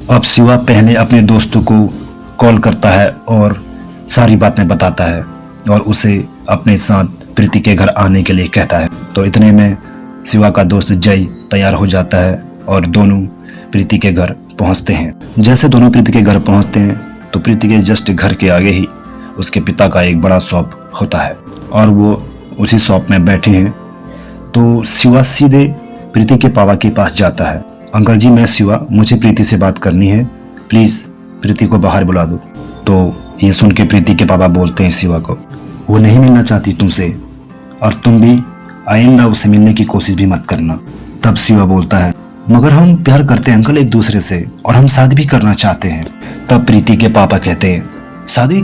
अब शिवा पहले अपने दोस्तों को कॉल करता है और सारी बातें बताता है और उसे अपने साथ प्रीति के घर आने के लिए कहता है। तो इतने में शिवा का दोस्त जय तैयार हो जाता है और दोनों प्रीति के घर पहुंचते हैं। जैसे दोनों प्रीति के घर पहुंचते हैं तो प्रीति के जस्ट घर के आगे ही उसके पिता का एक बड़ा शॉप होता है और वो उसी शॉप में बैठे हैं। तो शिवा सीधे प्रीति के पापा के पास जाता है। अंकल जी, मैं शिवा, मुझे प्रीति से बात करनी है, प्लीज़ प्रीति को बाहर बुला दो। तो ये सुन के प्रीति के पापा बोलते हैं शिवा को, वो नहीं मिलना चाहती तुमसे और तुम भी आइंदा उसे मिलने की कोशिश भी मत करना। तब शिवा बोलता है, मगर हम प्यार करते हैं अंकल एक दूसरे से और हम शादी भी करना चाहते हैं। तब प्रीति के पापा कहते हैं, शादी?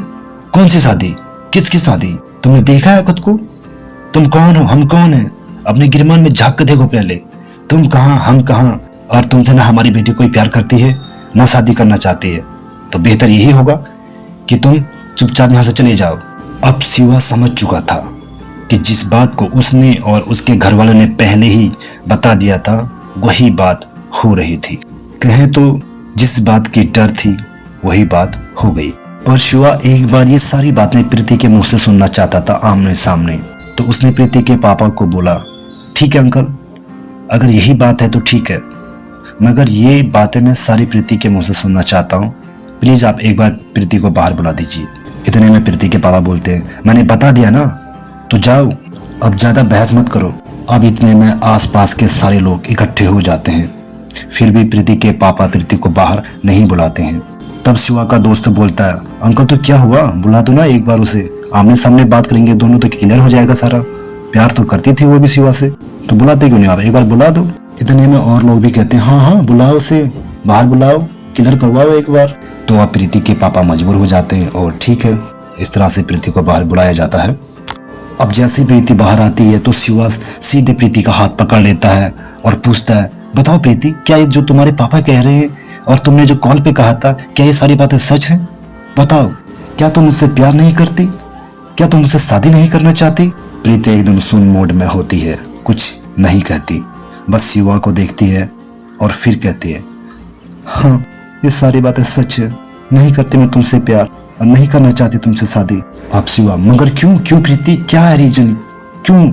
कौन सी शादी? किसकी शादी? तुमने देखा है खुद को? तुम कौन हो, हम कौन है? अपने गिरमान में झांक कर देखो पहले, तुम कहाँ, हम कहाँ? और तुमसे ना हमारी बेटी कोई प्यार करती है ना शादी करना चाहती है, तो बेहतर यही होगा कि तुम चुपचाप यहाँ से चले जाओ। अब शिवा समझ चुका था कि जिस बात को उसने और उसके घर वालों ने पहले ही बता दिया था वही बात हो रही थी। कहें तो जिस बात की डर थी वही बात हो गई। पर शिवा एक बार ये सारी बातें प्रीति के मुंह से सुनना चाहता था आमने सामने। तो उसने प्रीति के पापा को बोला, ठीक है अंकल, अगर यही बात है तो ठीक है, मगर ये बातें मैं सारी प्रीति के मुंह से सुनना चाहता हूँ, प्लीज़ आप एक बार प्रीति को बाहर बुला दीजिए। इतने में प्रीति के पापा बोलते हैं, मैंने बता दिया ना, तो जाओ, अब ज़्यादा बहस मत करो। अब इतने में आसपास के सारे लोग इकट्ठे हो जाते हैं, फिर भी प्रीति के पापा प्रीति को बाहर नहीं बुलाते हैं। तब शिवा का दोस्त बोलता है, अंकल तो क्या हुआ, बुला दो ना एक बार उसे, आमने सामने बात करेंगे दोनों तो क्लियर हो जाएगा सारा। प्यार तो करती थी वो भी शिवा से, तो बुलाते क्यों नहीं आप, एक बार बुला दो। इतने में और लोग भी कहते हैं, हाँ हाँ बुलाओ उसे, बाहर बुलाओ, क्लियर करवाओ एक बार। तो अब प्रीति के पापा मजबूर हो जाते हैं और ठीक है, इस तरह से प्रीति को बाहर बुलाया जाता है। अब जैसे प्रीति बाहर आती है तो शिवा सीधे प्रीति का हाथ पकड़ लेता है और पूछता है, बताओ प्रीति, क्या ये जो तुम्हारे पापा कह रहे हैं और तुमने जो कॉल पे कहा था, क्या ये सारी बातें सच हैं? बताओ, क्या तुम मुझसे प्यार नहीं करती? क्या तुम मुझसे शादी नहीं करना चाहती? प्रीति एकदम सुन मोड में होती है, कुछ नहीं कहती, बस शिवा को देखती है और फिर कहती है, हाँ ये सारी बातें सच है, नहीं करती मैं तुमसे प्यार और नहीं करना चाहती तुमसे शादी। आप शिवा, मगर क्यों? क्यों प्रीति, क्या है रीजन, क्यों?